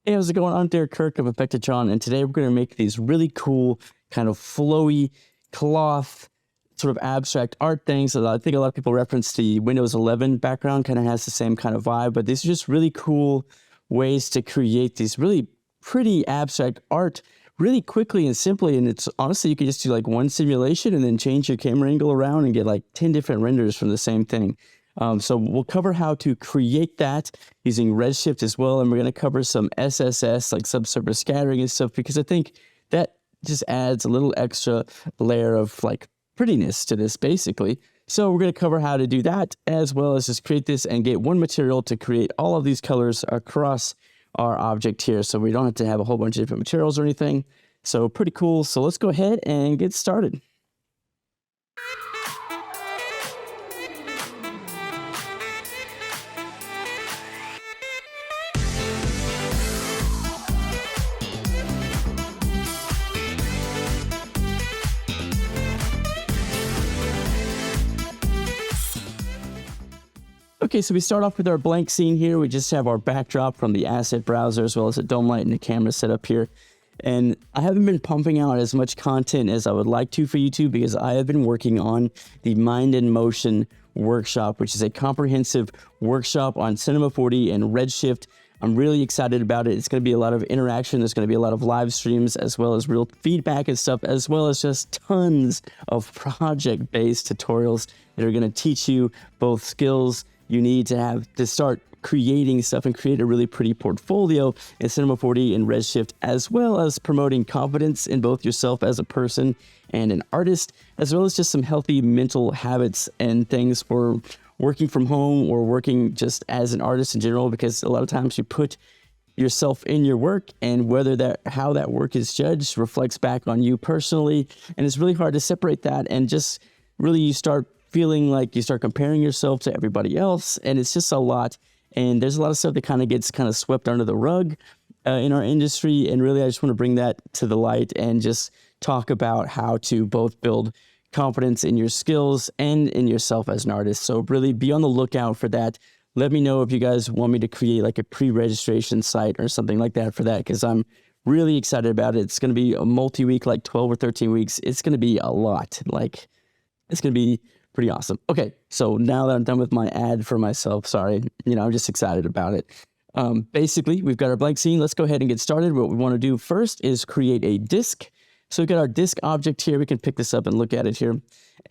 Hey, how's it going? I'm Kirk of Effectatron, and today we're going to make these really cool kind of flowy cloth sort of abstract art things. So I think a lot of people reference the Windows 11 background, kind of has the same kind of vibe, but these are just really cool ways to create these really pretty abstract art really quickly and simply. And it's honestly, you can just do like one simulation and then change your camera angle around and get like 10 different renders from the same thing. So we'll cover how to create that using Redshift as well. And we're going to cover some SSS, like subsurface scattering and stuff, because I think that just adds a little extra layer of like prettiness to this basically. So we're going to cover how to do that, as well as just create this and get one material to create all of these colors across our object here. So we don't have to have a whole bunch of different materials or anything. So pretty cool. So let's go ahead and get started. Okay, so we start off with our blank scene here. We just have our backdrop from the asset browser, as well as a dome light and a camera set up here. And I haven't been pumping out as much content as I would like to for YouTube, because I have been working on the Mind in Motion workshop, which is a comprehensive workshop on Cinema 4D and Redshift. I'm really excited about it. It's going to be a lot of interaction. There's going to be a lot of live streams, as well as real feedback and stuff, as well as just tons of project-based tutorials that are going to teach you both skills you need to have to start creating stuff and create a really pretty portfolio in Cinema 4D and Redshift, as well as promoting confidence in both yourself as a person and an artist, as well as just some healthy mental habits and things for working from home or working just as an artist in general, because a lot of times you put yourself in your work, and how that work is judged reflects back on you personally, and it's really hard to separate that, and just really you start feeling like you start comparing yourself to everybody else, and it's just a lot. And there's a lot of stuff that kind of gets swept under the rug in our industry, and really I just want to bring that to the light and just talk about how to both build confidence in your skills and in yourself as an artist. So really be on the lookout for that. Let me know if you guys want me to create like a pre-registration site or something like that for that, because I'm really excited about it. It's going to be a multi-week, like 12 or 13 weeks. It's going to be a lot. Like, it's going to be pretty awesome. Okay, so now that I'm done with my ad for myself, sorry, I'm just excited about it. Basically, we've got our blank scene. Let's go ahead and get started. What we want to do first is create a disk. So we've got our disk object here. We can pick this up and look at it here.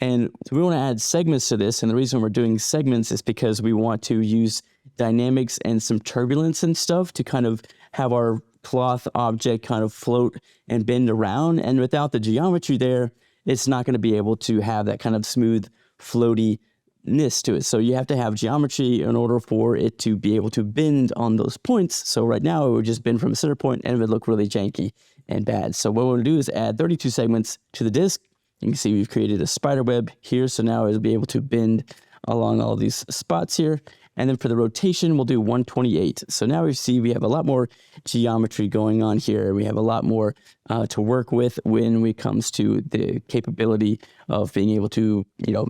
And we want to add segments to this. And the reason we're doing segments is because we want to use dynamics and some turbulence and stuff to kind of have our cloth object kind of float and bend around. And without the geometry there, it's not going to be able to have that kind of smooth floatiness to it. So you have to have geometry in order for it to be able to bend on those points. So right now it would just bend from a center point and it would look really janky and bad. So what we want to do is add 32 segments to the disk. You can see we've created a spider web here. So now it'll be able to bend along all these spots here. And then for the rotation, we'll do 128. So now we see we have a lot more geometry going on here. We have a lot more to work with when it comes to the capability of being able to,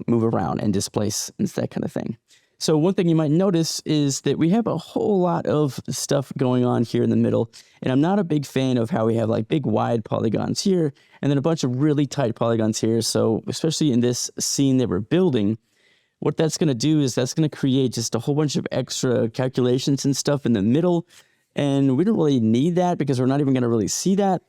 move around and displace and that kind of thing. So one thing you might notice is that we have a whole lot of stuff going on here in the middle. And I'm not a big fan of how we have like big wide polygons here and then a bunch of really tight polygons here. So especially in this scene that we're building, what that's going to do is that's going to create just a whole bunch of extra calculations and stuff in the middle. And we don't really need that because we're not even going to really see that.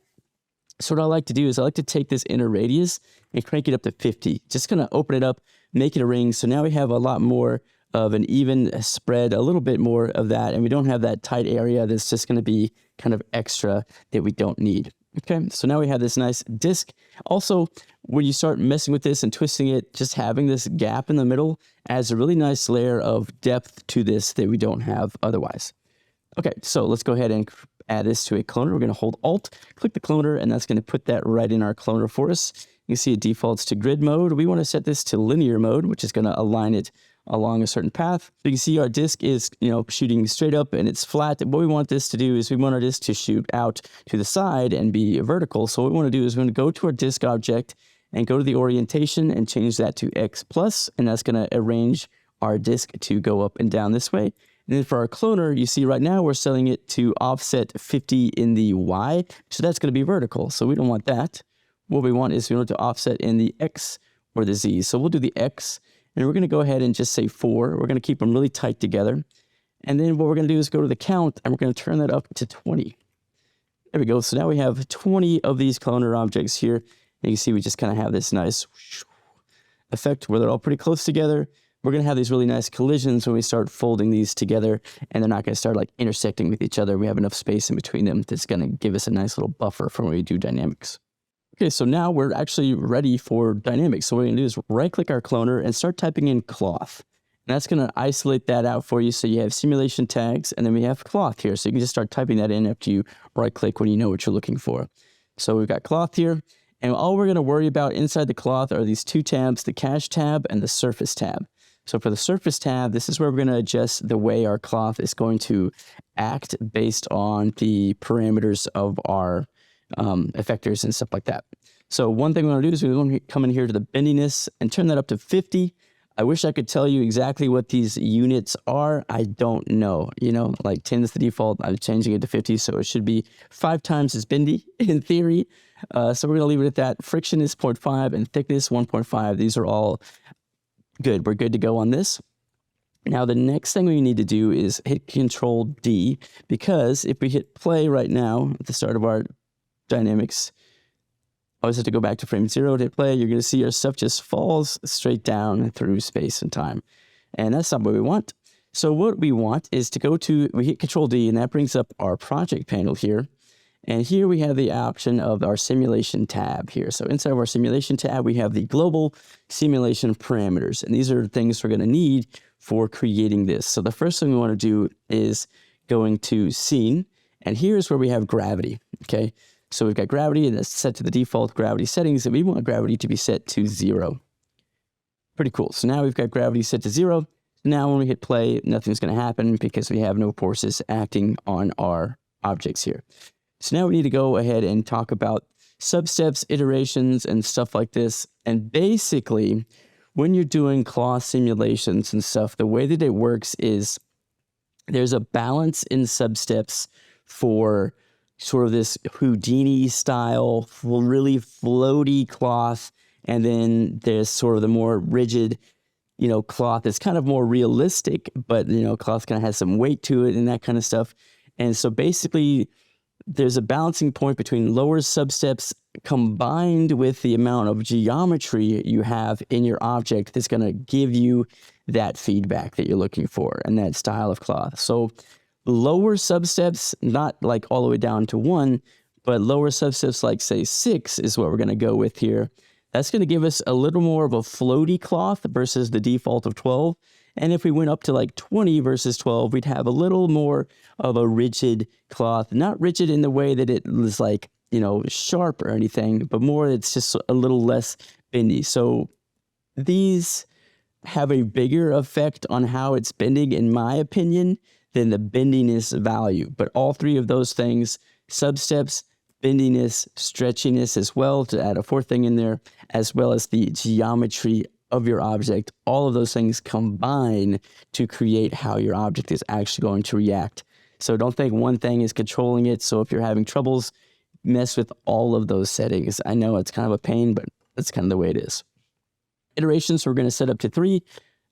So what I like to do is I like to take this inner radius and crank it up to 50. Just going to open it up, make it a ring. So now we have a lot more of an even spread, a little bit more of that. And we don't have that tight area that's just going to be kind of extra that we don't need. Okay, so now we have this nice disk. Also, when you start messing with this and twisting it, just having this gap in the middle adds a really nice layer of depth to this that we don't have otherwise. Okay, so let's go ahead and add this to a cloner. We're going to hold Alt, click the cloner, and that's going to put that right in our cloner for us. You can see it defaults to grid mode. We want to set this to linear mode, which is going to align it along a certain path. So you can see our disk is, shooting straight up and it's flat. What we want this to do is we want our disk to shoot out to the side and be vertical. So what we want to do is we're going to go to our disk object and go to the orientation and change that to X+, and that's going to arrange our disk to go up and down this way. And then for our cloner, you see right now we're setting it to offset 50 in the Y. So that's going to be vertical. So we don't want that. What we want is we want it to offset in the X or the Z. So we'll do the X, and we're going to go ahead and just say 4. We're going to keep them really tight together. And then what we're going to do is go to the count, and we're going to turn that up to 20. There we go. So now we have 20 of these cloner objects here. And you can see we just kind of have this nice effect where they're all pretty close together. We're going to have these really nice collisions when we start folding these together, and they're not going to start like intersecting with each other. We have enough space in between them that's going to give us a nice little buffer for when we do dynamics. Okay, so now we're actually ready for dynamics. So what we're going to do is right-click our cloner and start typing in cloth. And that's going to isolate that out for you. So you have simulation tags, and then we have cloth here. So you can just start typing that in after you right-click when you know what you're looking for. So we've got cloth here. And all we're going to worry about inside the cloth are these two tabs, the cache tab and the surface tab. So for the surface tab, this is where we're going to adjust the way our cloth is going to act based on the parameters of our effectors and stuff like that. So one thing we want to do is we want to come in here to the bendiness and turn that up to 50. I wish I could tell you exactly what these units are. I don't know. You know, like 10 is the default. I'm changing it to 50, so it should be 5 times as bendy in theory. So we're going to leave it at that. Friction is 0.5 and thickness 1.5. These are all good. We're good to go on this. Now, the next thing we need to do is hit Control D, because if we hit play right now at the start of our dynamics, always have to go back to frame 0 to hit play. You're going to see our stuff just falls straight down through space and time. And that's not what we want. So what we want is to go to, we hit Control D, and that brings up our project panel here. And here we have the option of our simulation tab here. So inside of our simulation tab, we have the global simulation parameters. And these are things we're going to need for creating this. So the first thing we want to do is going to scene. And here's where we have gravity. Okay. So we've got gravity, and it's set to the default gravity settings. And we want gravity to be set to 0. Pretty cool. So now we've got gravity set to 0. Now when we hit play, nothing's going to happen because we have no forces acting on our objects here. So now we need to go ahead and talk about substeps, iterations, and stuff like this. And basically, when you're doing cloth simulations and stuff, the way that it works is there's a balance in substeps for sort of this Houdini style, really floaty cloth. And then there's sort of the more rigid, you know, cloth that's kind of more realistic, but, you know, cloth kind of has some weight to it and that kind of stuff. And so basically, there's a balancing point between lower substeps combined with the amount of geometry you have in your object that's going to give you that feedback that you're looking for and that style of cloth. So lower substeps, not like all the way down to 1, but lower substeps like, say, 6 is what we're going to go with here. That's going to give us a little more of a floaty cloth versus the default of 12. And if we went up to like 20 versus 12, we'd have a little more of a rigid cloth. Not rigid in the way that it was like, you know, sharp or anything, but more it's just a little less bendy. So these have a bigger effect on how it's bending, in my opinion, than the bendiness value. But all 3 of those things, substeps, bendiness, stretchiness as well, to add a 4th thing in there, as well as the geometry of your object, all of those things combine to create how your object is actually going to react. So don't think one thing is controlling it. So if you're having troubles, mess with all of those settings. I know it's kind of a pain, but that's kind of the way it is. Iterations, we're going to set up to 3,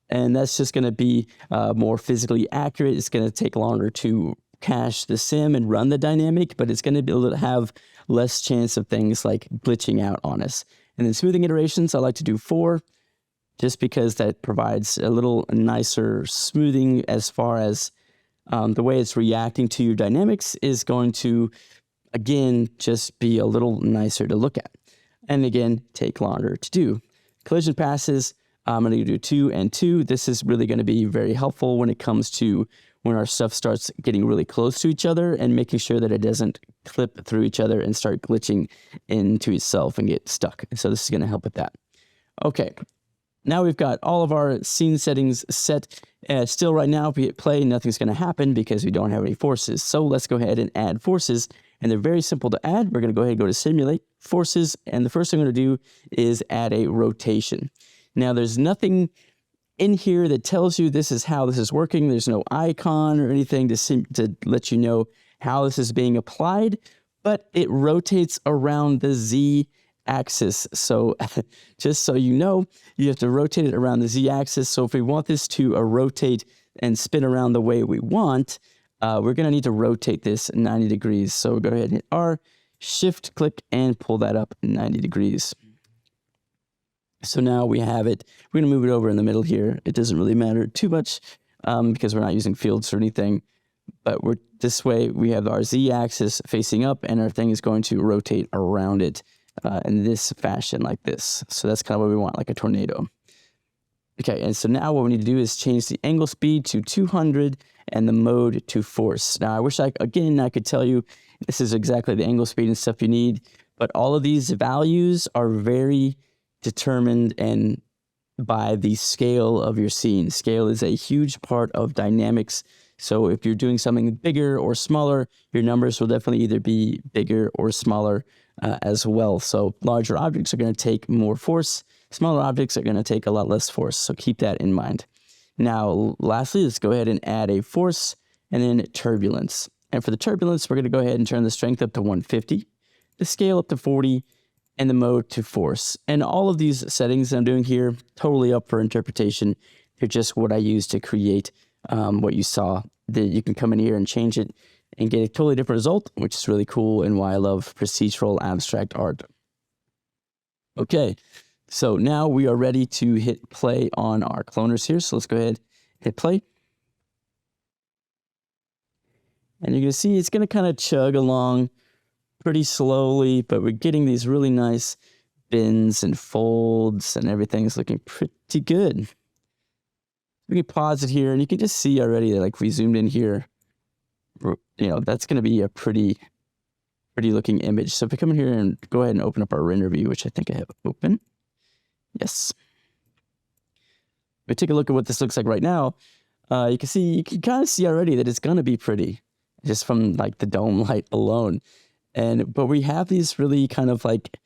and that's just going to be more physically accurate. It's going to take longer to cache the sim and run the dynamic, but it's going to be able to have less chance of things like glitching out on us. And then smoothing iterations, I like to do 4. Just because that provides a little nicer smoothing as far as the way it's reacting to your dynamics is going to, again, just be a little nicer to look at. And again, take longer to do. Collision passes, I'm going to do 2 and 2. This is really going to be very helpful when it comes to when our stuff starts getting really close to each other and making sure that it doesn't clip through each other and start glitching into itself and get stuck. So this is going to help with that. Okay. Now we've got all of our scene settings set. Still right now, if we hit play, nothing's going to happen because we don't have any forces. So let's go ahead and add forces. And they're very simple to add. We're going to go ahead and go to Simulate, Forces. And the first thing I'm going to do is add a rotation. Now there's nothing in here that tells you this is how this is working. There's no icon or anything to let you know how this is being applied, but it rotates around the Z axis. So just so you know, you have to rotate it around the Z axis. So if we want this to rotate and spin around the way we want, we're going to need to rotate this 90 degrees. So go ahead and hit R, shift click, and pull that up 90 degrees. So now we have it. We're going to move it over in the middle here. It doesn't really matter too much because we're not using fields or anything. But we're this way, we have our Z axis facing up, and our thing is going to rotate around it in this fashion like this. So that's kind of what we want, like a tornado. Okay, and so now what we need to do is change the angle speed to 200 and the mode to force. Now I wish I could tell you this is exactly the angle speed and stuff you need, but all of these values are very determined and by the scale of your scene. Scale is a huge part of dynamics. So if you're doing something bigger or smaller, your numbers will definitely either be bigger or smaller as well. So larger objects are going to take more force. Smaller objects are going to take a lot less force. So keep that in mind. Now, lastly, let's go ahead and add a force and then turbulence. And for the turbulence, we're going to go ahead and turn the strength up to 150, the scale up to 40, and the mode to force. And all of these settings I'm doing here, totally up for interpretation. They're just what I use to create what you saw. You can come in here and change it and get a totally different result, which is really cool and why I love procedural abstract art. Okay, so now we are ready to hit play on our cloners here. So let's go ahead, hit play. And you're going to see it's going to kind of chug along pretty slowly, but we're getting these really nice bends and folds and everything's looking pretty good. We can pause it here and you can just see already that like we zoomed in here, you know, that's going to be a pretty looking image. So if we come in here and go ahead and open up our render view, which I think I have open. Yes. If we take a look at what this looks like right now, you can kind of see already that it's going to be pretty just from like the dome light alone. But we have these really kind of like,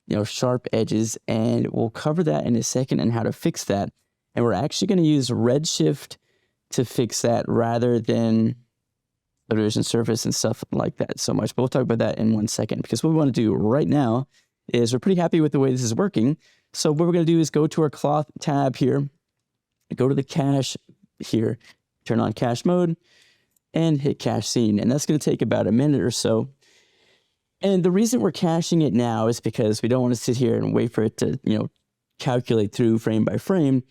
you know, sharp edges, and we'll cover that in a second and how to fix that. And we're actually going to use Redshift to fix that rather than subdivision surface and stuff like that so much. But we'll talk about that in 1 second, because what we want to do right now is we're pretty happy with the way this is working. So what we're going to do is go to our cloth tab here, go to the cache here, turn on cache mode, and hit cache scene. And that's going to take about a minute or so. And the reason we're caching it now is because we don't want to sit here and wait for it to, you know, calculate through frame by frame.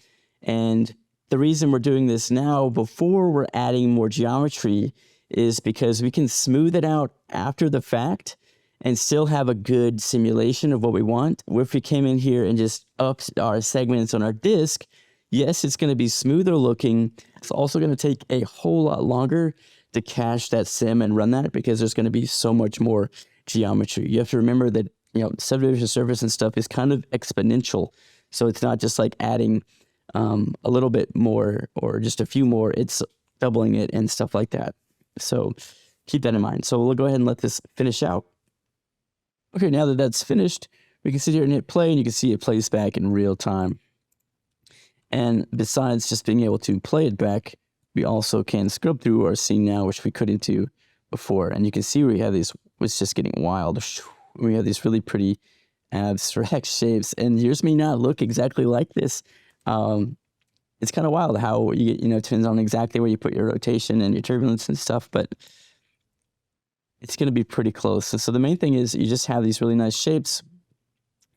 And the reason we're doing this now before we're adding more geometry is because we can smooth it out after the fact and still have a good simulation of what we want. If we came in here and just upped our segments on our disk, yes, it's going to be smoother looking. It's also going to take a whole lot longer to cache that sim and run that because there's going to be so much more geometry. You have to remember that, you know, subdivision surface and stuff is kind of exponential. So it's not just like adding a little bit more or just a few more, it's doubling it and stuff like that. So keep that in mind. So we'll go ahead and let this finish out. Okay, now that that's finished, we can sit here and hit play, and you can see it plays back in real time. And besides just being able to play it back, we also can scrub through our scene now, which we couldn't do before. And you can see we have these, it's just getting wild. We have these really pretty abstract shapes, and yours may not look exactly like this. It's kind of wild how you get, you know, it depends on exactly where you put your rotation and your turbulence and stuff, but it's going to be pretty close. And so the main thing is you just have these really nice shapes.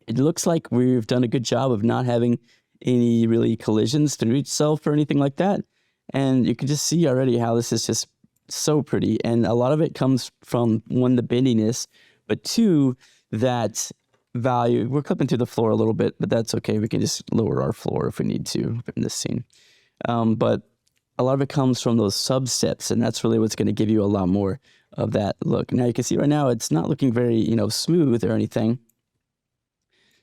It looks like we've done a good job of not having any really collisions through itself or anything like that. And you can just see already how this is just so pretty. And a lot of it comes from, one, the bendiness, but two, that value. We're clipping through the floor a little bit, but that's okay. We can just lower our floor if we need to in this scene. But a lot of it comes from those substeps, and that's really what's going to give you a lot more of that look. Now you can see right now it's not looking very, you know, smooth or anything.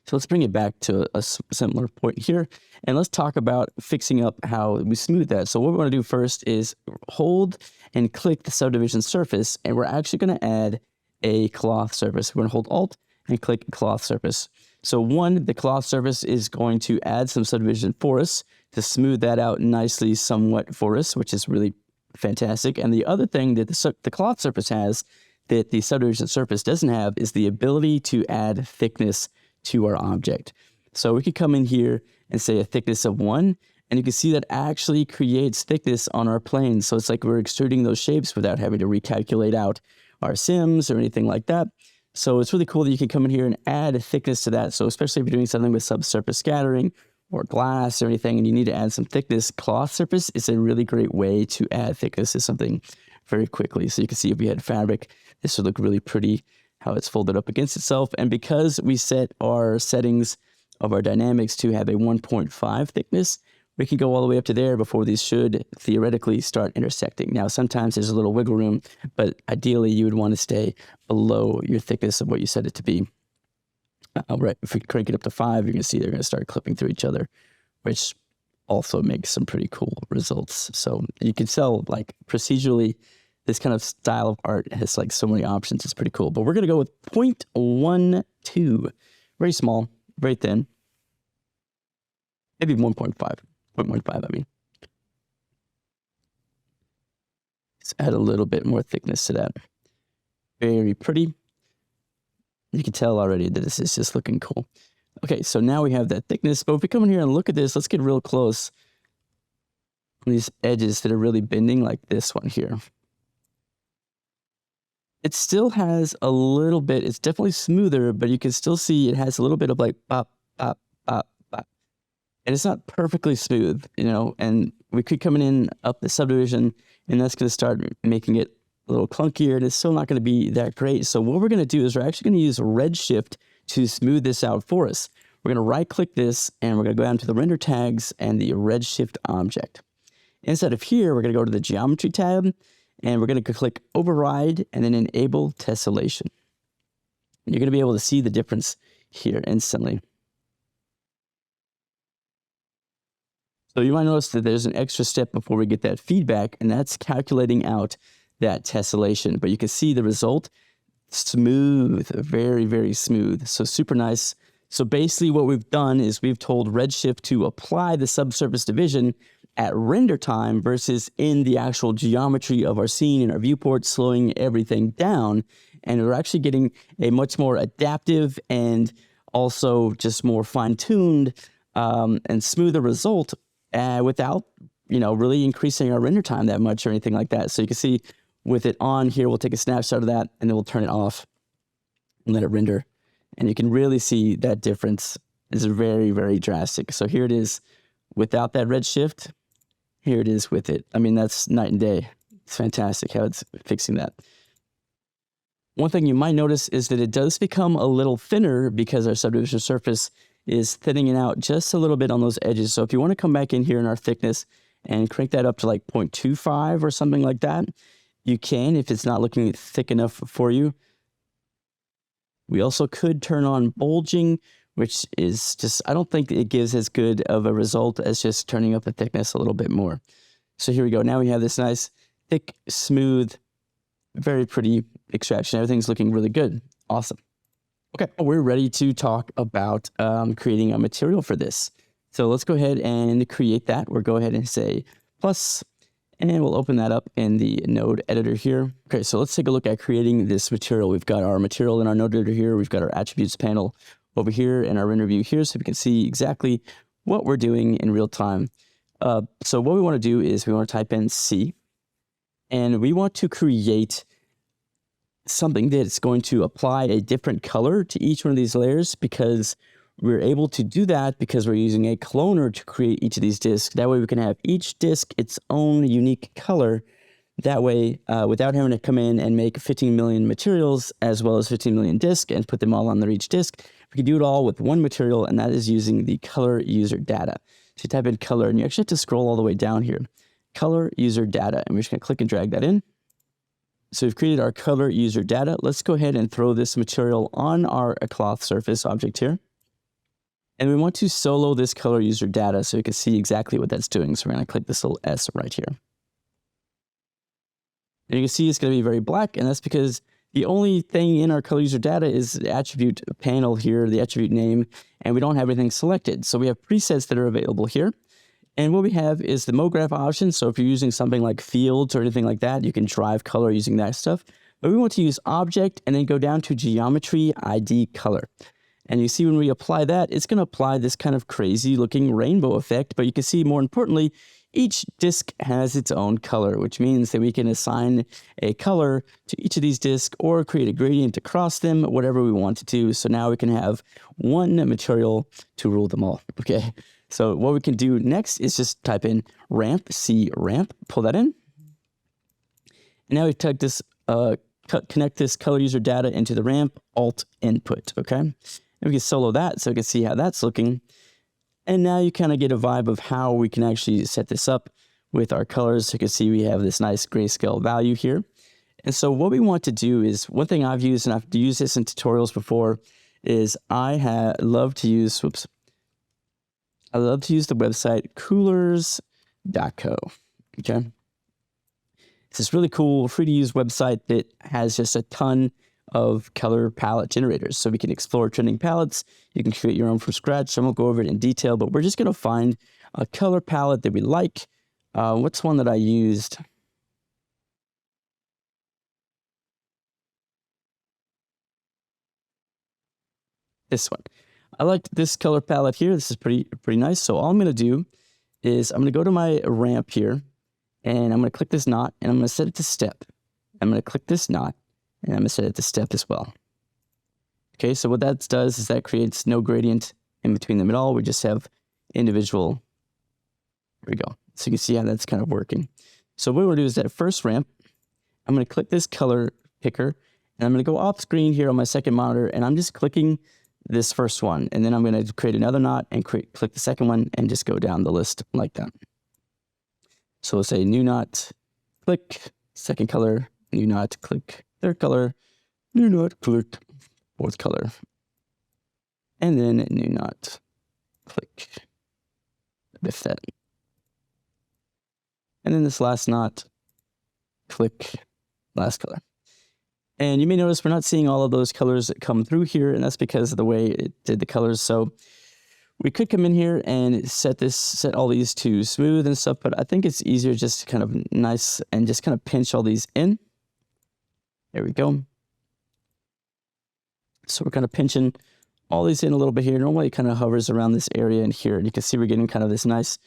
So let's bring it back to a similar point here, and let's talk about fixing up how we smooth that. So what we want to do first is hold and click the subdivision surface, and we're actually going to add a cloth surface. We're going to hold Alt and click cloth surface. So one, the cloth surface is going to add some subdivision for us to smooth that out nicely somewhat for us, which is really fantastic. And the other thing that the cloth surface has that the subdivision surface doesn't have is the ability to add thickness to our object. So we could come in here and say a thickness of 1, and you can see that actually creates thickness on our plane. So it's like we're extruding those shapes without having to recalculate out our sims or anything like that. So it's really cool that you can come in here and add a thickness to that. So especially if you're doing something with subsurface scattering or glass or anything, and you need to add some thickness, cloth surface is a really great way to add thickness to something very quickly. So you can see if we had fabric, this would look really pretty, how it's folded up against itself. And because we set our settings of our dynamics to have a 1.5 thickness, we can go all the way up to there before these should theoretically start intersecting. Now, sometimes there's a little wiggle room, but ideally you would want to stay below your thickness of what you set it to be. Right, if we crank it up to 5, you're going to see they're going to start clipping through each other, which also makes some pretty cool results. So you can tell, like, procedurally, this kind of style of art has like so many options. It's pretty cool. But we're going to go with 0.12, very small, very thin, maybe 1.5. 0.15, I mean. Let's add a little bit more thickness to that. Very pretty. You can tell already that this is just looking cool. Okay, so now we have that thickness, but if we come in here and look at this, let's get real close on these edges that are really bending, like this one here. It still has a little bit, it's definitely smoother, but you can still see it has a little bit of like pop, pop, pop, pop. And it's not perfectly smooth, you know, and we could come in up the subdivision, and that's going to start making it a little clunkier, and it's still not going to be that great. So what we're going to do is we're actually going to use Redshift to smooth this out for us. We're going to right click this, and we're going to go down to the render tags and the Redshift object. Inside of here, we're going to go to the geometry tab, and we're going to click override and then enable tessellation. And you're going to be able to see the difference here instantly. So you might notice that there's an extra step before we get that feedback, and that's calculating out that tessellation. But you can see the result, smooth, very, very smooth. So super nice. So basically what we've done is we've told Redshift to apply the subsurface division at render time versus in the actual geometry of our scene and our viewport, slowing everything down. And we're actually getting a much more adaptive and also just more fine-tuned and smoother result without, you know, really increasing our render time that much or anything like that. So you can see with it on here, we'll take a snapshot of that and then we'll turn it off and let it render. And you can really see that difference is very, very drastic. So here it is without that Redshift. Here it is with it. I mean, that's night and day. It's fantastic how it's fixing that. One thing you might notice is that it does become a little thinner because our subdivision surface is thinning it out just a little bit on those edges. So if you want to come back in here in our thickness and crank that up to like 0.25 or something like that, you can if it's not looking thick enough for you. We also could turn on bulging, which is just, I don't think it gives as good of a result as just turning up the thickness a little bit more. So here we go. Now we have this nice, thick, smooth, very pretty extraction. Everything's looking really good. Awesome. Okay, we're ready to talk about creating a material for this. So let's go ahead and create that. We'll go ahead and say plus, and we'll open that up in the node editor here. Okay, so let's take a look at creating this material. We've got our material in our node editor here. We've got our attributes panel over here and our render view here, so we can see exactly what we're doing in real time. So what we want to do is we want to type in C, and we want to create something that's going to apply a different color to each one of these layers, because we're able to do that because we're using a cloner to create each of these disks. That way we can have each disk its own unique color. That way, without having to come in and make 15 million materials as well as 15 million disks and put them all on each disk, we can do it all with one material, and that is using the color user data. So you type in color, and you actually have to scroll all the way down here. Color user data, and we're just going to click and drag that in. So we've created our color user data. Let's go ahead and throw this material on our cloth surface object here. And we want to solo this color user data so you can see exactly what that's doing. So we're going to click this little S right here. And you can see it's going to be very black, and that's because The only thing in our color user data is the attribute panel here, the attribute name, and we don't have anything selected. So we have presets that are available here. And what we have is the MoGraph option. So if you're using something like fields or anything like that, you can drive color using that stuff. But we want to use object and then go down to geometry ID color. And you see when we apply that, it's going to apply this kind of crazy looking rainbow effect. But you can see more importantly, each disk has its own color, which means that we can assign a color to each of these disks or create a gradient across them, whatever we want to do. So now we can have one material to rule them all. Okay. So what we can do next is just type in ramp, C ramp, pull that in. And now we've typed this, connect this color user data into the ramp, alt input. Okay. And we can solo that so we can see how that's looking. And now you kind of get a vibe of how we can actually set this up with our colors. So you can see we have this nice grayscale value here. And so what we want to do is, one thing I've used, and I've used this in tutorials before, is I love to use the website coolers.co. Okay. It's this really cool, free to use website that has just a ton of color palette generators. So we can explore trending palettes. You can create your own from scratch. I won't go over it in detail, but we're just going to find a color palette that we like. What's one that I used? This one. I liked this color palette here. This is pretty nice. So all I'm going to do is I'm going to go to my ramp here, and I'm going to click this knot, and I'm going to set it to step. I'm going to click this knot, and I'm going to set it to step as well. Okay, so what that does is that creates no gradient in between them at all. We just have individual. There we go. So you can see how that's kind of working. So what we'll do is that first ramp, I'm going to click this color picker, and I'm going to go off screen here on my second monitor, and I'm just clicking this first one. And then I'm going to create another knot and click the second one and just go down the list like that. So we'll say new knot, click, second color, new knot, click, third color, new knot, click, fourth color, and then new knot, click, with that. And then this last knot, click, last color. And you may notice we're not seeing all of those colors that come through here, and that's because of the way it did the colors. So we could come in here and set all these to smooth and stuff, but I think it's easier just to kind of nice and just kind of pinch all these in. There we go. So we're kind of pinching all these in a little bit here. Normally it kind of hovers around this area in here, and you can see we're getting kind of this nice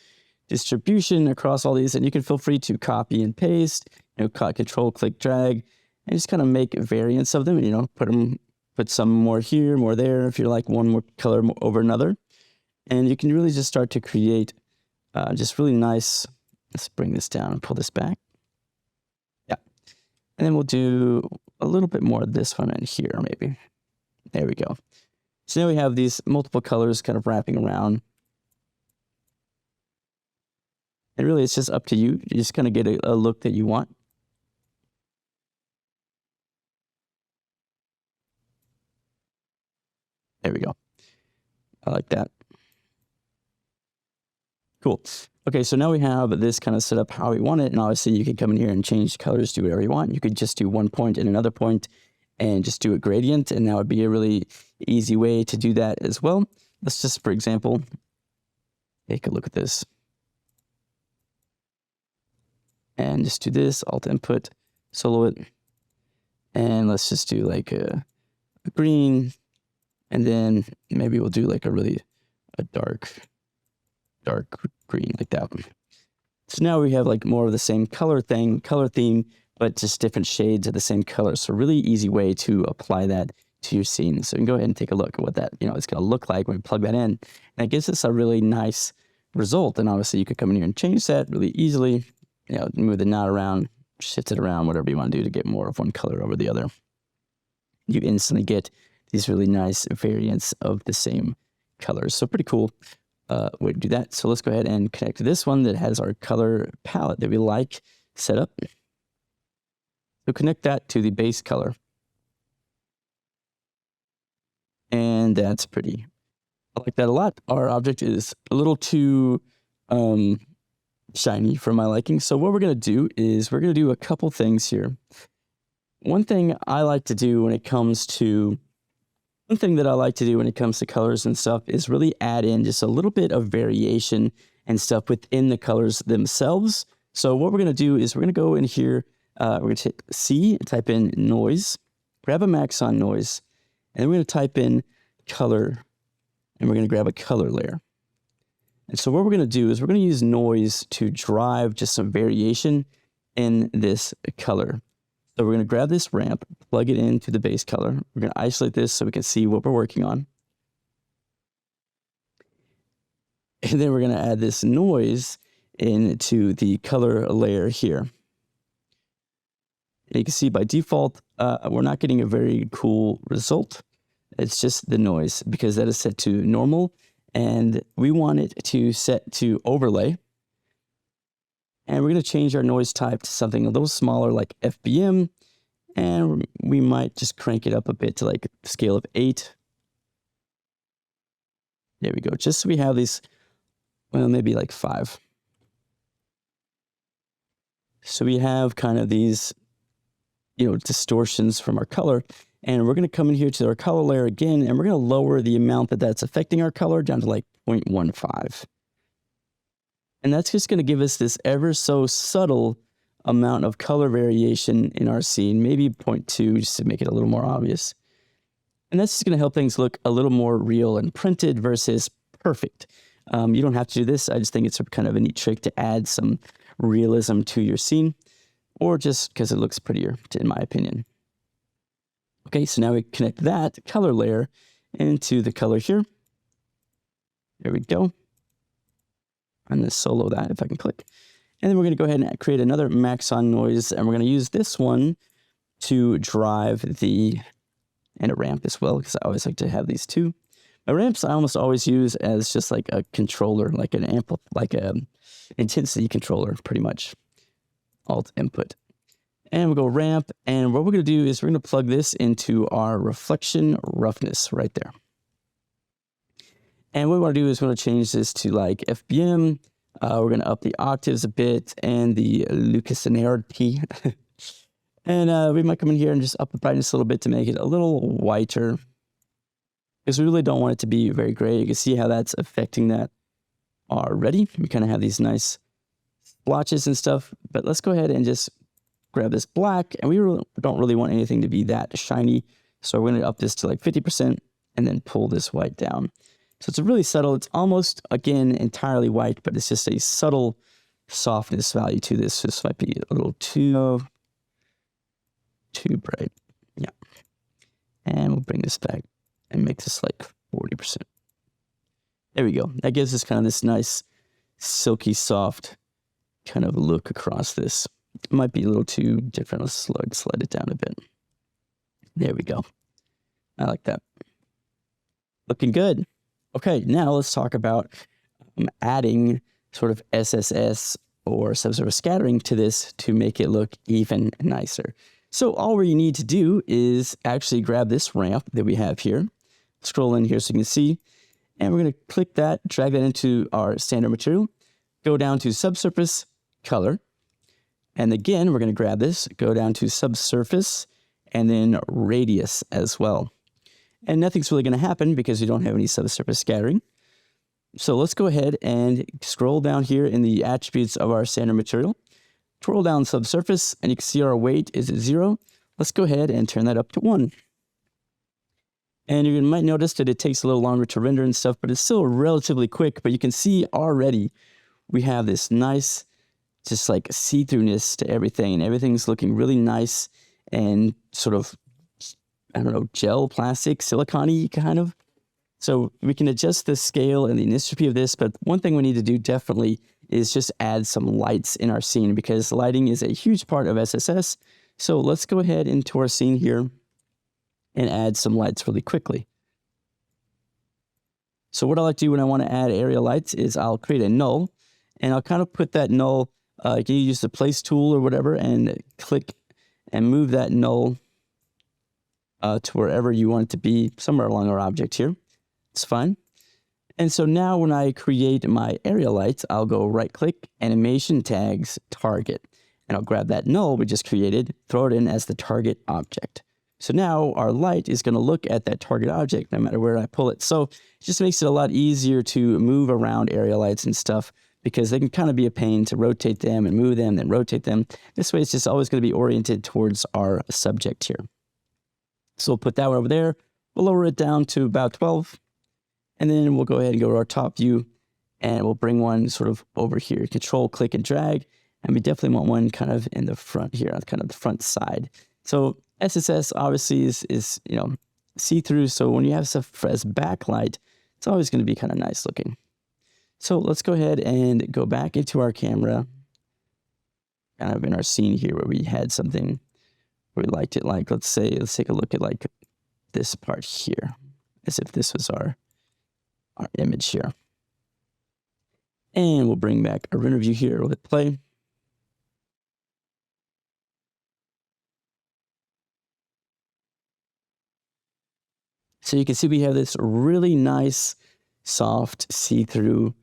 distribution across all these, and you can feel free to copy and paste, control, click, drag, and just kind of make variants of them, and, put some more here, more there, if you like one more color over another. And you can really just start to create just really nice. Let's bring this down and pull this back. Yeah. And then we'll do a little bit more of this one in here, maybe. There we go. So now we have these multiple colors kind of wrapping around. And really, it's just up to you. You just kind of get a look that you want. There we go. I like that. Cool. Okay, so now we have this kind of set up how we want it, and obviously you can come in here and change colors, do whatever you want. You could just do one point and another point and just do a gradient, and that would be a really easy way to do that as well. Let's just, for example, take a look at this. And just do this, alt input, solo it, and let's just do like a green, and then maybe we'll do like a dark green like that. So now we have like more of the same color theme, but just different shades of the same color. So really easy way to apply that to your scene. So you can go ahead and take a look at what that, it's going to look like when we plug that in. And it gives us a really nice result. And obviously you could come in here and change that really easily, move the knot around, shift it around, whatever you want to do to get more of one color over the other. You instantly get these really nice variants of the same colors. So pretty cool way to do that. So let's go ahead and connect to this one that has our color palette that we like set up. So connect that to the base color. And that's pretty. I like that a lot. Our object is a little too shiny for my liking. So what we're going to do is we're going to do a couple things here. one thing I like to do when it comes to colors and stuff is really add in just a little bit of variation and stuff within the colors themselves. So what we're going to do is we're going to go in here, we're going to hit C, type in noise, grab a max on noise, and then we're going to type in color, and we're going to grab a color layer. And so what we're going to do is we're going to use noise to drive just some variation in this color. So we're going to grab this ramp, plug it into the base color. We're going to isolate this so we can see what we're working on. And then we're going to add this noise into the color layer here. And you can see by default, we're not getting a very cool result. It's just the noise because that is set to normal. And we want it to set to overlay. And we're going to change our noise type to something a little smaller like FBM. And we might just crank it up a bit to like a scale of 8. There we go. Just so we have these, well, maybe like 5. So we have kind of these, distortions from our color. And we're going to come in here to our color layer again, and we're going to lower the amount that's affecting our color down to like 0.15. And that's just going to give us this ever so subtle amount of color variation in our scene, maybe 0.2 just to make it a little more obvious. And that's just going to help things look a little more real and printed versus perfect. You don't have to do this. I just think it's kind of a neat trick to add some realism to your scene, or just because it looks prettier, in my opinion. Okay, so now we connect that color layer into the color here. There we go. I'm going to solo that if I can click. And then we're going to go ahead and create another max on noise, and we're going to use this one to drive and a ramp as well, because I always like to have these two. My ramps I almost always use as just like a controller, like an intensity controller, pretty much. Alt input. And we'll go ramp, and what we're going to do is we're going to plug this into our reflection roughness right there. And what we want to do is we're going to change this to like FBM. We're going to up the octaves a bit and the luminosity. And we might come in here and just up the brightness a little bit to make it a little whiter, because we really don't want it to be very gray. You can see how that's affecting that already. We kind of have these nice splotches and stuff, but let's go ahead and just grab this black, and we don't really want anything to be that shiny. So we're going to up this to like 50% and then pull this white down. So it's really subtle. It's almost, again, entirely white, but it's just a subtle softness value to this. This might be a little too bright. Yeah. And we'll bring this back and make this like 40%. There we go. That gives us kind of this nice, silky, soft kind of look across this. It might be a little too different. Let's slide it down a bit. There we go. I like that. Looking good. Okay, now let's talk about adding sort of SSS or subsurface scattering to this to make it look even nicer. So all we need to do is actually grab this ramp that we have here, scroll in here so you can see, and we're going to click that, drag that into our standard material, go down to subsurface color, and again, we're going to grab this, go down to subsurface, and then radius as well. And nothing's really going to happen because we don't have any subsurface scattering. So let's go ahead and scroll down here in the attributes of our standard material. Twirl down subsurface, and you can see our weight is at 0. Let's go ahead and turn that up to 1. And you might notice that it takes a little longer to render and stuff, but it's still relatively quick. But you can see already we have this nice, just like see-throughness to everything, and everything's looking really nice and sort of, I don't know, gel, plastic, silicone-y kind of. So we can adjust the scale and the entropy of this, but one thing we need to do definitely is just add some lights in our scene, because lighting is a huge part of SSS. So let's go ahead into our scene here and add some lights really quickly. So what I like to do when I want to add area lights is I'll create a null, and I'll kind of put that null, you can use the place tool or whatever, and click and move that null to wherever you want it to be, somewhere along our object here. It's fine. And so now when I create my area lights, I'll go right click, animation tags, target. and I'll grab that null we just created, throw it in as the target object. So now our light is going to look at that target object no matter where I pull it. So it just makes it a lot easier to move around area lights and stuff, because they can kind of be a pain to rotate them and move them, then rotate them. This way it's just always going to be oriented towards our subject here. So we'll put that one over there. We'll lower it down to about 12. And then we'll go ahead and go to our top view, and we'll bring one sort of over here. Control, click, and drag. And we definitely want one kind of in the front here, on kind of the front side. So SSS obviously is you know, see-through. So when you have stuff as backlight, it's always going to be kind of nice looking. So let's go ahead and go back into our camera, kind of in our scene here where we had something where we liked it. Like, let's take a look at like this part here, as if this was our image here. And we'll bring back our render view here. We'll hit play. So you can see we have this really nice, soft, see-through.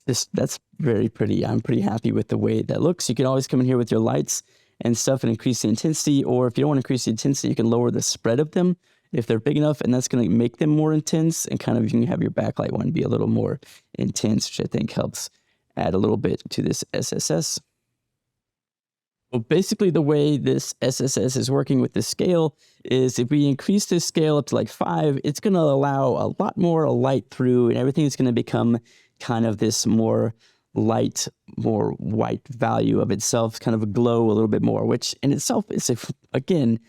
That's very pretty. I'm pretty happy with the way that looks. You can always come in here with your lights and stuff and increase the intensity, or if you don't want to increase the intensity, you can lower the spread of them if they're big enough, and that's going to make them more intense, and kind of you can have your backlight one be a little more intense, which I think helps add a little bit to this SSS. Well, basically the way this SSS is working with the scale is if we increase this scale up to like 5, it's going to allow a lot more light through, and everything is going to become kind of this more light, more white value of itself, kind of a glow a little bit more, which in itself is, again,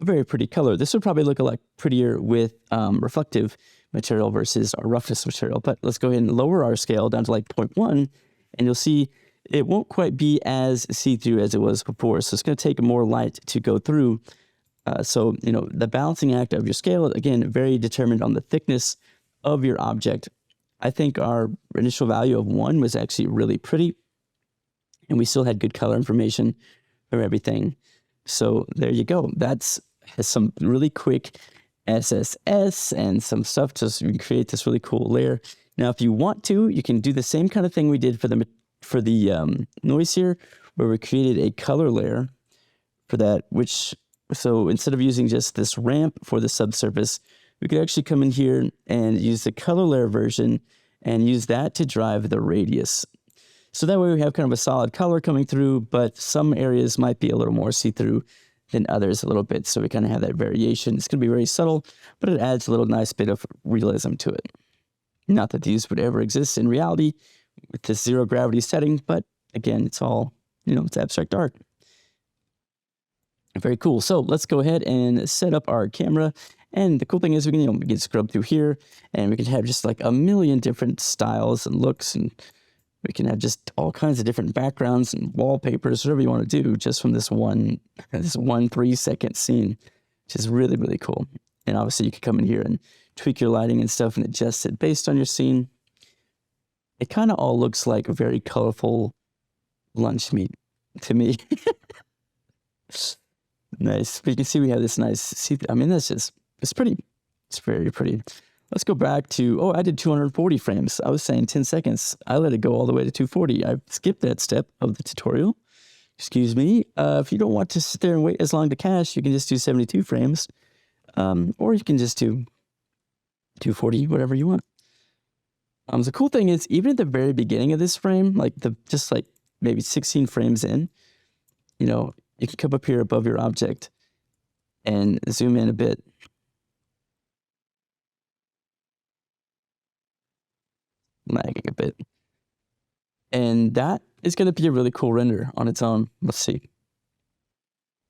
a very pretty color. This would probably look a lot prettier with reflective material versus our roughness material. But let's go ahead and lower our scale down to like 0.1, and you'll see it won't quite be as see-through as it was before. So it's going to take more light to go through. So, you know, the balancing act of your scale, again, very determined on the thickness of your object. I think our initial value of 1 was actually really pretty, and we still had good color information for everything. So there you go. That's some really quick SSS and some stuff to so you can create this really cool layer. Now, if you want to, you can do the same kind of thing we did for the noise here, where we created a color layer for that, so instead of using just this ramp for the subsurface, we could actually come in here and use the color layer version and use that to drive the radius. So that way we have kind of a solid color coming through, but some areas might be a little more see-through than others a little bit. So we kind of have that variation. It's going to be very subtle, but it adds a little nice bit of realism to it. Not that these would ever exist in reality with this zero gravity setting, but again, it's all, you know, it's abstract art. Very cool. So let's go ahead and set up our camera. And the cool thing is we can, we can scrub through here, and we can have just like a million different styles and looks, and we can have just all kinds of different backgrounds and wallpapers, whatever you want to do, just from this one 3-second scene, which is really, really cool. And obviously you can come in here and tweak your lighting and stuff and adjust it based on your scene. It kind of all looks like a very colorful lunch meat to me. Nice. But you can see we have this nice see. I mean, it's pretty. It's very pretty. Let's go back to, I did 240 frames. I was saying 10 seconds. I let it go all the way to 240. I skipped that step of the tutorial. Excuse me. If you don't want to sit there and wait as long to cache, you can just do 72 frames. Or you can just do 240, whatever you want. The cool thing is, even at the very beginning of this frame, just maybe 16 frames in, you can come up here above your object and zoom in a bit. Lagging a bit. And that is going to be a really cool render on its own. Let's see.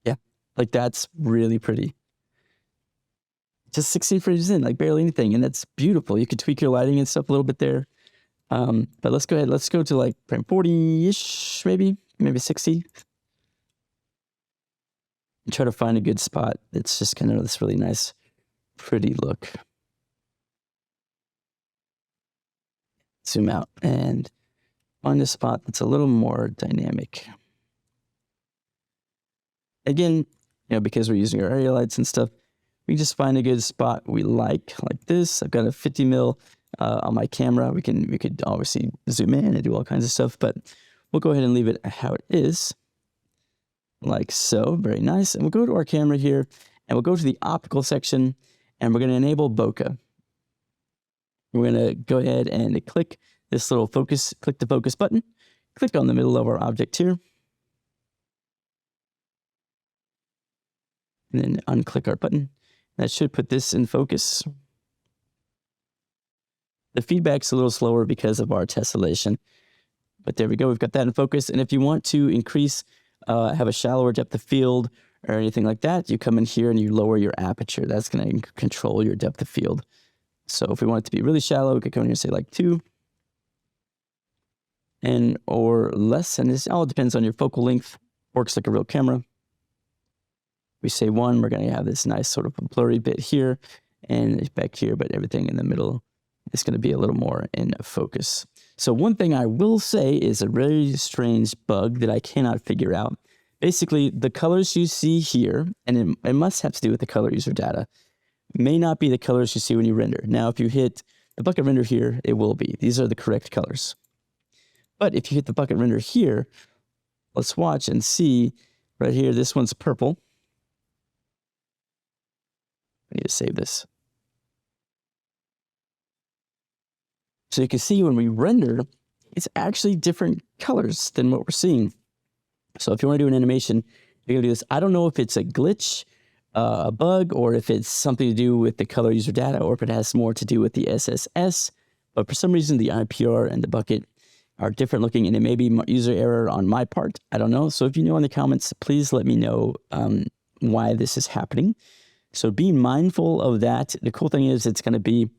Yeah, that's really pretty. Just 16 frames in, barely anything, and that's beautiful. You could tweak your lighting and stuff a little bit there. But let's go ahead. Let's go to frame 40-ish, maybe 60. And try to find a good spot. It's just kind of this really nice, pretty look. Zoom out and find a spot that's a little more dynamic. Again, because we're using our area lights and stuff, we can just find a good spot we like this. I've got a 50 mil on my camera. We could obviously zoom in and do all kinds of stuff, but we'll go ahead and leave it how it is. like so. Very nice. And we'll go to our camera here and we'll go to the optical section and we're going to enable bokeh. We're going to go ahead and click this little focus, click the focus button, click on the middle of our object here, and then unclick our button. That should put this in focus. The feedback's a little slower because of our tessellation, but there we go. We've got that in focus. And if you want to increase, have a shallower depth of field or anything like that, you come in here and you lower your aperture. That's going to control your depth of field. So if we want it to be really shallow, we could come in here and say like 2 and or less. And this all depends on your focal length. Works like a real camera. We say 1, we're going to have this nice sort of blurry bit here and back here, but everything in the middle is going to be a little more in focus. So one thing I will say is a very strange bug that I cannot figure out. Basically, the colors you see here, and it must have to do with the color user data, may not be the colors you see when you render. Now, if you hit the bucket render here, it will be. These are the correct colors. But if you hit the bucket render here, let's watch and see right here, this one's purple. I need to save this. So you can see when we render, it's actually different colors than what we're seeing. So if you want to do an animation, you're going to do this. I don't know if it's a glitch, a bug, or if it's something to do with the color user data, or if it has more to do with the SSS. But for some reason, the IPR and the bucket are different looking, and it may be user error on my part. I don't know. So if you know in the comments, please let me know why this is happening. So be mindful of that. The cool thing is it's going to be,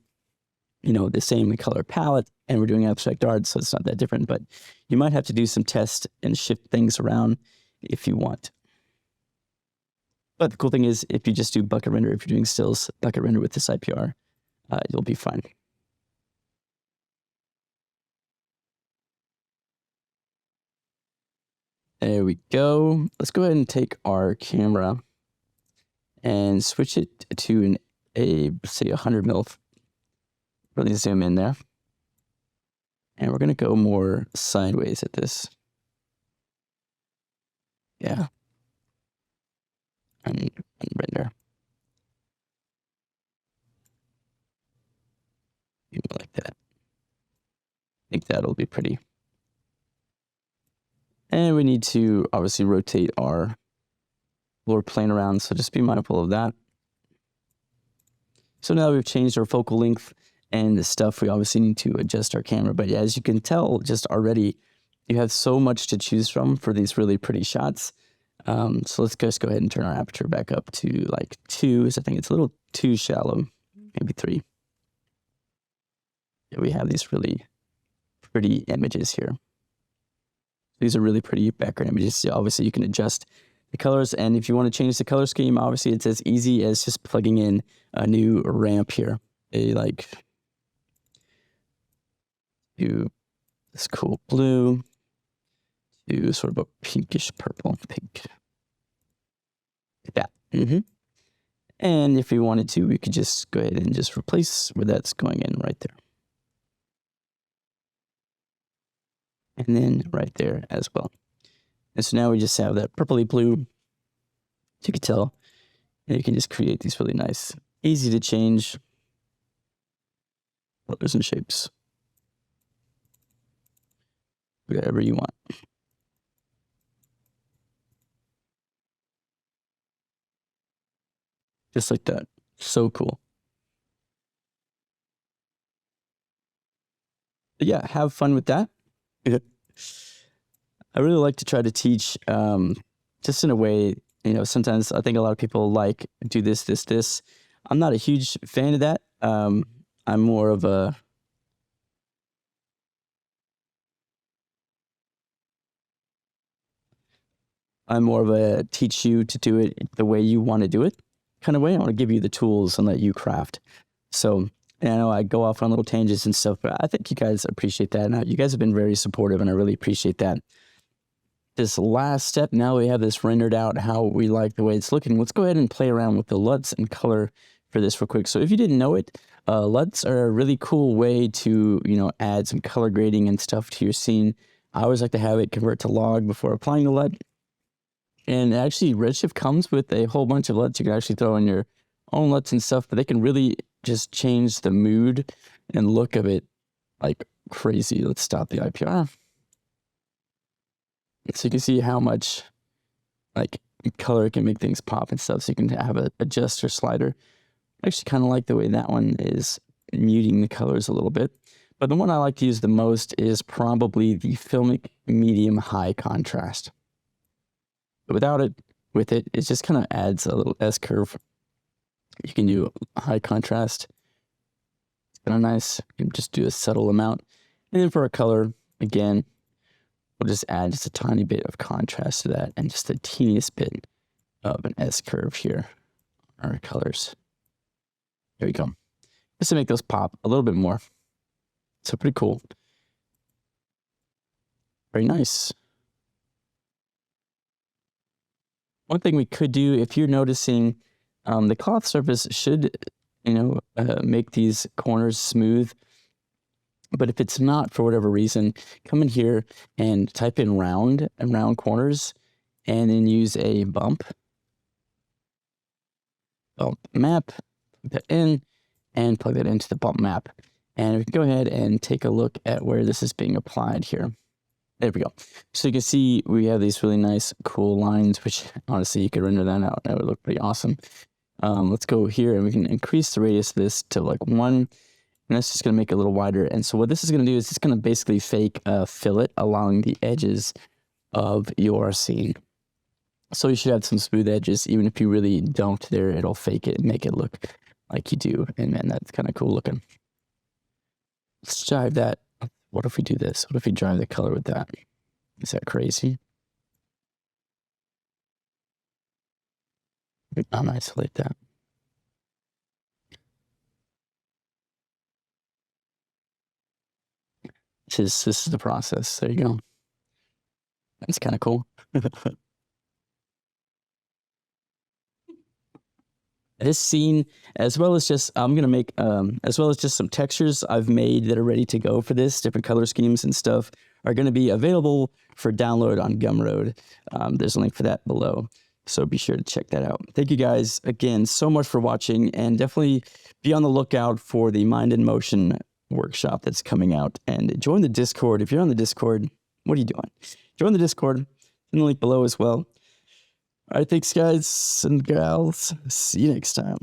you know, the same color palette, and we're doing abstract art, so it's not that different, but you might have to do some tests and shift things around if you want. But the cool thing is if you just do bucket render, if you're doing stills, bucket render with this IPR, you'll be fine. There we go. Let's go ahead and take our camera and switch it to say 100 mil. Really zoom in there. And we're going to go more sideways at this. Yeah. And render. Like that. I think that'll be pretty. And we need to obviously rotate our lower plane around, so just be mindful of that. So now we've changed our focal length and the stuff, we obviously need to adjust our camera. But yeah, as you can tell just already, you have so much to choose from for these really pretty shots. So let's just go ahead and turn our aperture back up to like 2. So I think it's a little too shallow, maybe 3. Yeah, we have these really pretty images here. These are really pretty background images. So obviously you can adjust the colors, and if you want to change the color scheme, obviously it's as easy as just plugging in a new ramp here. Do this cool blue to sort of a pinkish purple, pink. Like that. And if we wanted to, we could just go ahead and just replace where that's going in right there. And then right there as well. And so now we just have that purpley blue, as you can tell, and you can just create these really nice, easy to change colors and shapes. Whatever you want. Just like that. So cool. But yeah, have fun with that. I really like to try to teach just in a way, you know, sometimes I think a lot of people like do this. I'm not a huge fan of that. I'm more of a teach you to do it the way you want to do it kind of way. I want to give you the tools and let you craft. So, and I know I go off on little tangents and stuff, but I think you guys appreciate that. And you guys have been very supportive, and I really appreciate that. This last step, now we have this rendered out how we like the way it's looking. Let's go ahead and play around with the LUTs and color for this real quick. So if you didn't know it, LUTs are a really cool way to, you know, add some color grading and stuff to your scene. I always like to have it convert to log before applying the LUT. And actually, Redshift comes with a whole bunch of LUTs. You can actually throw in your own LUTs and stuff, but they can really just change the mood and look of it like crazy. Let's stop the IPR. So you can see how much like color can make things pop and stuff. So you can have an adjuster slider. I actually kind of like the way that one is muting the colors a little bit. But the one I like to use the most is probably the Filmic Medium High Contrast. But without it, with it, it just kind of adds a little S-curve. You can do high contrast. It's kind of nice. You can just do a subtle amount. And then for a color, again, we'll just add just a tiny bit of contrast to that and just the teeniest bit of an S-curve here on our colors. There we go. Just to make those pop a little bit more. So pretty cool. Very nice. One thing we could do, if you're noticing, the cloth surface should, make these corners smooth. But if it's not, for whatever reason, come in here and type in round and round corners, and then use a bump map, plug that in, and plug that into the bump map. And we can go ahead and take a look at where this is being applied here. There we go. So you can see we have these really nice, cool lines, which honestly, you could render that out. That would look pretty awesome. Let's go here and we can increase the radius of this to like 1. And that's just going to make it a little wider. And so what this is going to do is it's going to basically fake a fillet along the edges of your scene. So you should have some smooth edges. Even if you really don't there, it'll fake it and make it look like you do. And man, that's kind of cool looking. Let's drive that. What if we do this? What if we drive the color with that? Is that crazy? I'll isolate that. This is the process. There you go. That's kind of cool. This scene, as well as just, I'm going to make, as well as just some textures I've made that are ready to go for this, different color schemes and stuff, are going to be available for download on Gumroad. There's a link for that below, so be sure to check that out. Thank you guys again so much for watching, and definitely be on the lookout for the Mind in Motion workshop that's coming out. And join the Discord. If you're on the Discord, what are you doing? Join the Discord in the link below as well. All right, thanks guys and gals. See you next time.